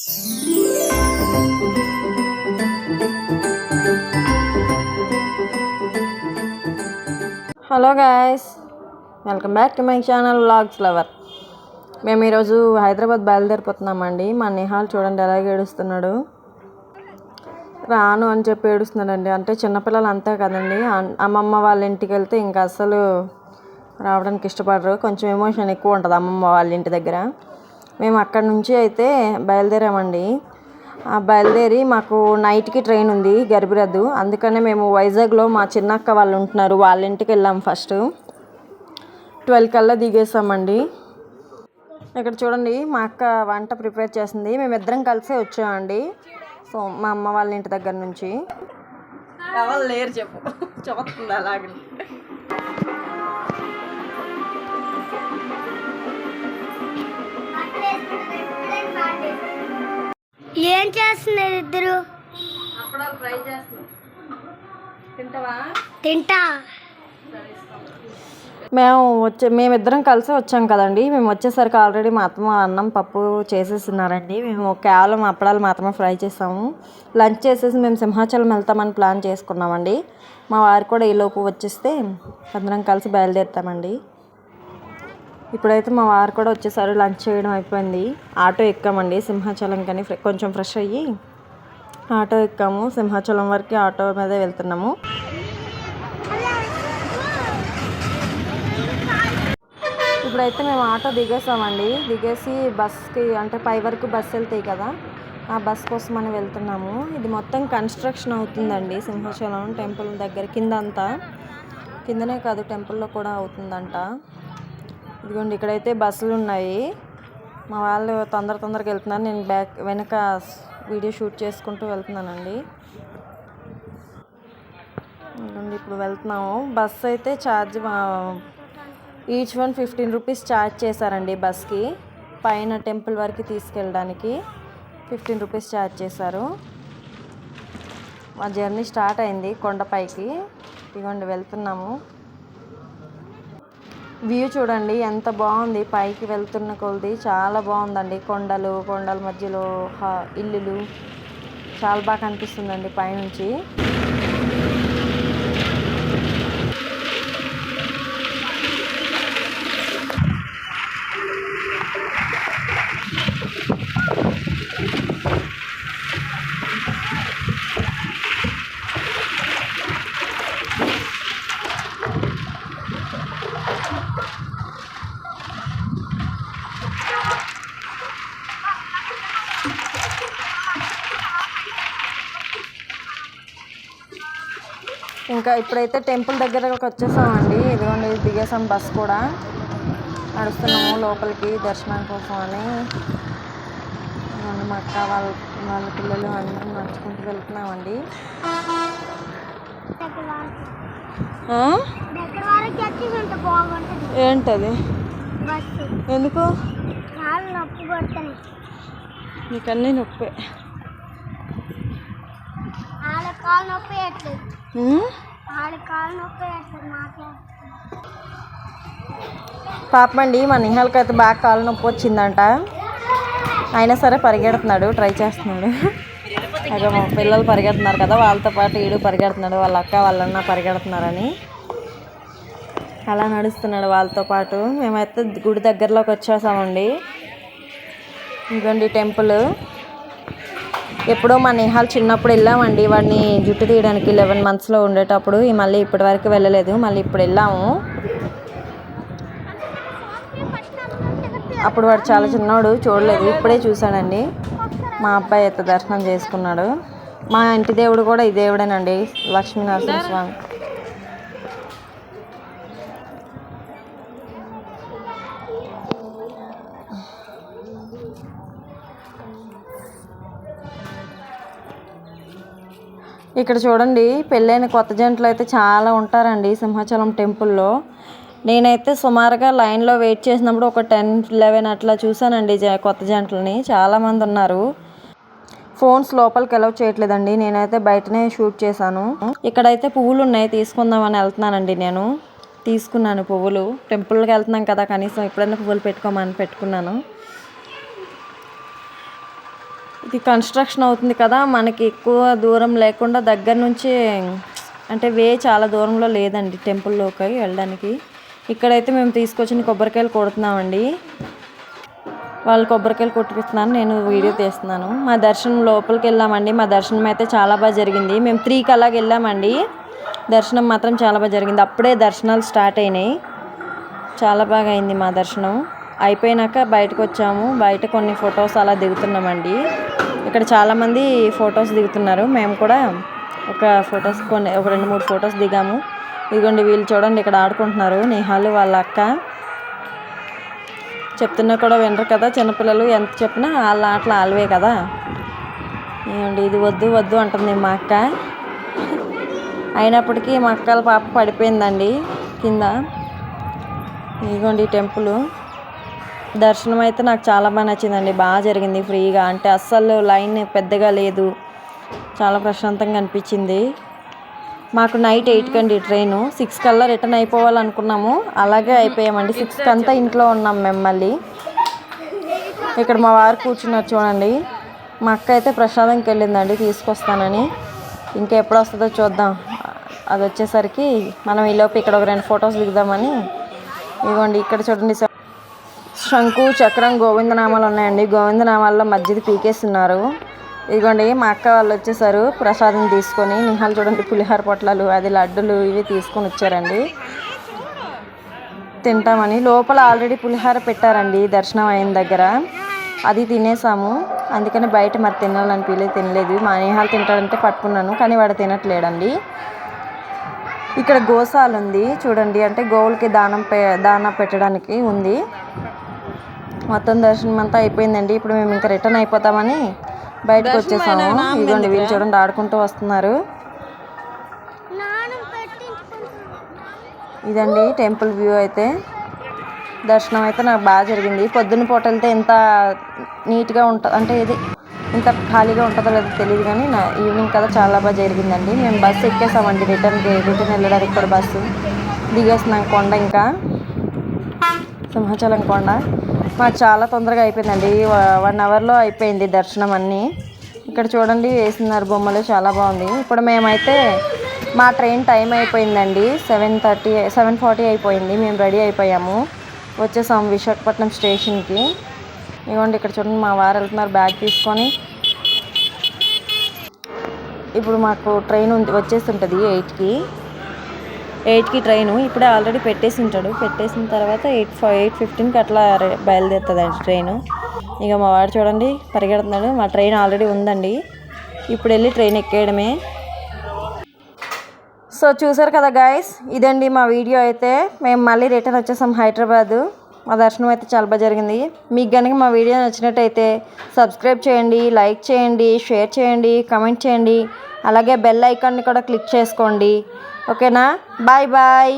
Hello guys, welcome back to my channel vlogs lover. మేము ఈరోజు హైదరాబాద్ బయలుదేరిపోతున్నామండి. మా నిహాల్ చూడండి ఎలాగ ఏడుస్తున్నాడు. రాను అని చెప్పి ఏడుస్తున్నాడండి. అంటే చిన్నపిల్లలు అంతే కదండి, అమ్మమ్మ వాళ్ళ ఇంటికి వెళ్తే ఇంకా అస్సలు రావడానికి ఇష్టపడరు. కొంచెం ఎమోషన్ ఎక్కువ ఉంటుంది అమ్మమ్మ వాళ్ళ ఇంటి దగ్గర. మేము అక్కడి నుంచి అయితే బయలుదేరామండి. బయలుదేరి మాకు నైట్కి ట్రైన్ ఉంది గరిబిరద్దు. అందుకనే మేము వైజాగ్లో మా చిన్నక్క వాళ్ళు ఉంటున్నారు, వాళ్ళ ఇంటికి వెళ్ళాము. ఫస్ట్ 12 కల్లా దిగేసామండి. ఇక్కడ చూడండి మా అక్క వంట ప్రిపేర్ చేసింది. మేమిద్దరం కలిసే వచ్చామండి. సో మా అమ్మ వాళ్ళ ఇంటి దగ్గర నుంచి. ఎవరు లేరు చెప్పు, చూస్తుంది అలాగే. ఏం చేస్తున్నారు ఇద్దరు? అప్పడాలు ఫ్రై చేస్తున్నాం. తింటావా? తింటా. మేమిద్దరం కలిసి వచ్చాం కదండి. మేము వచ్చేసరికి ఆల్రెడీ మా అత్తమ్మ అన్నం పప్పు చేసేస్తున్నారండి. మేము కేవలం అప్పడాలు మాత్రమే ఫ్రై చేసాము. లంచ్ చేసేసి మేము సింహాచలం వెళ్తామని ప్లాన్ చేసుకున్నామండి. మా వారు కూడా ఈలోపు వచ్చేస్తే అందరం కలిసి బయలుదేరుతామండి. ఇప్పుడైతే మా వారు కూడా వచ్చేసారు. లంచ్ చేయడం అయిపోయింది. ఆటో ఎక్కామండి సింహాచలం. కానీ కొంచెం ఫ్రెష్ అయ్యి ఆటో ఎక్కాము. సింహాచలం వరకు ఆటో మీదే వెళ్తున్నాము. ఇప్పుడైతే మేము ఆటో దిగేసామండి. దిగేసి బస్కి అంటే పై వరకు బస్సు వెళ్తాయి కదా, ఆ బస్ కోసం అని వెళ్తున్నాము. ఇది మొత్తం కన్స్ట్రక్షన్ అవుతుందండి సింహాచలం టెంపుల్ దగ్గర. కింద అంతా కిందనే కాదు, టెంపుల్లో కూడా అవుతుందంట. ఇదిగోండి ఇక్కడైతే బస్సులు ఉన్నాయి. మా వాళ్ళు తొందరగా వెళ్తున్నారు. నేను వెనక వీడియో షూట్ చేసుకుంటూ వెళ్తున్నానండి. ఇదిగోండి ఇప్పుడు వెళ్తున్నాము. బస్సు అయితే charge each one 15 rupees charge చేశారండి బస్కి. పైన టెంపుల్ వరకు తీసుకెళ్ళడానికి 15 రూపీస్ ఛార్జ్ చేశారు. మా జర్నీ స్టార్ట్ అయింది కొండపైకి. ఇదిగోండి వెళ్తున్నాము. వ్యూ చూడండి ఎంత బాగుంది. పైకి వెళ్తున్న కొలది చాలా బాగుందండి. కొండల మధ్యలో ఇల్లులు చాలా బాగా కనిపిస్తుందండి పైనుంచి. ఇంకా ఇప్పుడైతే టెంపుల్ దగ్గరకు వచ్చేసామండి. ఇదిగోండి దిగేసాం. బస్ కూడా నడుస్తున్నాము లోపలికి దర్శనం కోసం అని. మా అక్క వాళ్ళ పిల్లలు అందరం నడుచుకుంటూ వెళ్తున్నామండి. ఏంటది? ఎందుకు? నీకన్నీ నొప్పి. పాపమండి మా నిహాల్కి అయితే బాగా కాలు నొప్పి వచ్చిందంట. అయినా సరే పరిగెడుతున్నాడు, ట్రై చేస్తున్నాడు. అదే మా పిల్లలు పరిగెడుతున్నారు కదా, వాళ్ళతో పాటు ఈడు పరిగెడుతున్నాడు. వాళ్ళ అక్క వాళ్ళన్న పరిగెడుతున్నారని అలా నడుస్తున్నాడు వాళ్ళతో పాటు. మేమైతే గుడి దగ్గరలోకి వచ్చేసామండి. ఇదిగోండి టెంపుల్. ఎప్పుడో మా నిహాల్ చిన్నప్పుడు వెళ్ళామండి. వాడిని జుట్టు తీయడానికి 11 మంత్స్లో ఉండేటప్పుడు. మళ్ళీ ఇప్పటి వరకు వెళ్ళలేదు. మళ్ళీ ఇప్పుడు వెళ్ళాము. అప్పుడు వాడు చాలా చిన్నవాడు, చూడలేదు. ఇప్పుడే చూశాడండి. మా అబ్బాయి అయితే దర్శనం చేసుకున్నాడు. మా ఇంటి దేవుడు కూడా ఈ దేవుడేనండి, లక్ష్మీనరసింహ స్వామి. ఇక్కడ చూడండి పెళ్ళైన కొత్త జంటలు అయితే చాలా ఉంటారండి సింహాచలం టెంపుల్లో. నేనైతే సుమారుగా లైన్లో వెయిట్ చేసినప్పుడు ఒక 10-11 అట్లా చూసానండి కొత్త జంటలని. చాలామంది ఉన్నారు. ఫోన్స్ లోపలికి అలౌ చేయట్లేదండి. నేనైతే బయటనే షూట్ చేశాను. ఇక్కడైతే పువ్వులు ఉన్నాయి, తీసుకుందామని వెళ్తున్నానండి. నేను తీసుకున్నాను పువ్వులు. టెంపుల్కి వెళ్తున్నాం కదా, కనీసం ఎప్పుడైనా పువ్వులు పెట్టుకోమని పెట్టుకున్నాను. ఇది కన్స్ట్రక్షన్ అవుతుంది కదా, మనకి ఎక్కువ దూరం లేకుండా దగ్గర నుంచి అంటే చాలా దూరంలో లేదండి టెంపుల్లోకి వెళ్ళడానికి. ఇక్కడైతే మేము తీసుకొచ్చిన కొబ్బరికాయలు కొడుతున్నామండి. వాళ్ళు కొబ్బరికాయలు కొట్టిపిస్తున్నాను, నేను వీడియో తీస్తున్నాను. మా దర్శనం లోపలికి వెళ్ళామండి. మా దర్శనం అయితే చాలా బాగా జరిగింది. మేము 3కి అలాగ వెళ్ళామండి. దర్శనం మాత్రం చాలా బాగా జరిగింది. అప్పుడే దర్శనాలు స్టార్ట్ అయినాయి. చాలా బాగా అయింది మా దర్శనం. అయిపోయినాక బయటకు వచ్చాము. బయట కొన్ని ఫొటోస్ అలా దిగుతున్నామండి. ఇక్కడ చాలామంది ఫొటోస్ దిగుతున్నారు. మేము కూడా ఒక 2-3 ఫొటోస్ దిగాము. ఇదిగోండి వీళ్ళు చూడండి ఇక్కడ ఆడుకుంటున్నారు. నిహాలు వాళ్ళ అక్క. చెప్తున్నా కూడా వినరు కదా చిన్నపిల్లలు, ఎంత చెప్పినా వాళ్ళ ఆటలు ఆల్వే కదా. ఇదిగోండి ఇది వద్దు వద్దు అంటుంది మా అక్క. అయినప్పటికీ మా అక్కల పాప పడిపోయిందండి కింద. ఇదిగోండి టెంపుల్ దర్శనం అయితే నాకు చాలా బాగా నచ్చిందండి. బాగా జరిగింది ఫ్రీగా, అంటే అస్సలు లైన్ పెద్దగా లేదు. చాలా ప్రశాంతంగా అనిపించింది. మాకు నైట్ 8కి అండి ట్రైను. 6 కల్లా రిటర్న్ అయిపోవాలనుకున్నాము. అలాగే అయిపోయామండి. 6కి అంతా ఇంట్లో ఉన్నాం మేము. మళ్ళీ ఇక్కడ మా వారు కూర్చున్నారు చూడండి. మా అక్క అయితే ప్రసాదంకి వెళ్ళిందండి తీసుకొస్తానని. ఇంకా ఎప్పుడు వస్తుందో చూద్దాం. అది వచ్చేసరికి మనం ఈలోపు ఇక్కడ ఒక 2 ఫొటోస్ దిగుదామని. ఇదిగోండి ఇక్కడ చూడండి శంకు చక్రం గోవిందనామాలు ఉన్నాయండి. గోవిందనామాల్లో మధ్యది పీకేస్తున్నారు. ఇదిగోండి మా అక్క వాళ్ళు వచ్చేసారు ప్రసాదం తీసుకొని. నిహాలు చూడండి పులిహోర పొట్లాలు, అది లడ్డులు ఇవి తీసుకొని వచ్చారండి తింటామని. లోపల ఆల్రెడీ పులిహోర పెట్టారండి దర్శనం అయిన దగ్గర. అది తినేసాము. అందుకని బయట మరి తినలేదు. మా నిహాలు తింటాడంటే పట్టుకున్నాను, కానీ వాడు తినట్లేడండి. ఇక్కడ గోశాల ఉంది చూడండి, అంటే గోవులకి దానా పెట్టడానికి ఉంది. మొత్తం దర్శనం అంతా అయిపోయిందండి. ఇప్పుడు మేము ఇంకా రిటర్న్ అయిపోతామని బయటకు వచ్చేసాము. ఇదిగోండి వీళ్ళు చూడండి ఆడుకుంటూ వస్తున్నారు. ఇదండి టెంపుల్ వ్యూ అయితే. దర్శనం అయితే నాకు బాగా జరిగింది. పొద్దున్న పూట వెళ్తే ఎంత నీట్గా ఉంటుంది, అంటే ఇంత ఖాళీగా ఉంటుందో లేదో తెలియదు, కానీ ఈవినింగ్ కదా చాలా బాగా జరిగిందండి. మేము బస్సు ఎక్కేసామండి. రిటర్న్ వెళ్ళడానికి కూడా బస్సు దిగేస్తున్నాం. కొండ ఇంకా సింహాచలం కొండ మాకు చాలా తొందరగా అయిపోయిందండి. 1 అవర్లో అయిపోయింది దర్శనం అన్నీ. ఇక్కడ చూడండి వేస్తున్నారు బొమ్మలు, చాలా బాగుంది. ఇప్పుడు మేమైతే మా ట్రైన్ టైం అయిపోయిందండి. 7:40 అయిపోయింది. మేము రెడీ అయిపోయాము, వచ్చేసాము విశాఖపట్నం స్టేషన్కి. ఇవ్వండి ఇక్కడ చూడండి మా వారు వెళ్తున్నారు బ్యాగ్ తీసుకొని. ఇప్పుడు మాకు ట్రైన్ వచ్చేస్తుంటుంది 8కి ట్రైను. ఇప్పుడే ఆల్రెడీ పెట్టేసిన తర్వాత 8:15కి అట్లా బయలుదేరుతుందండి ట్రైను. ఇక మా వాడు చూడండి పరిగెడుతున్నాడు. మా ట్రైన్ ఆల్రెడీ ఉందండి, ఇప్పుడు వెళ్ళి ట్రైన్ ఎక్కేయడమే. సో చూసారు కదా గాయస్, ఇదండి మా వీడియో అయితే. మేము మళ్ళీ రిటర్న్ వచ్చేసాం హైదరాబాదు. మా దర్శనం అయితే చాలా బాగా జరిగింది. మీకు కనుక మా వీడియో నచ్చినట్టయితే సబ్స్క్రైబ్ చేయండి, లైక్ చేయండి, షేర్ చేయండి, కామెంట్ చేయండి. అలాగే బెల్ ఐకాన్ని కూడా క్లిక్ చేసుకోండి. ఓకేనా? Bye bye.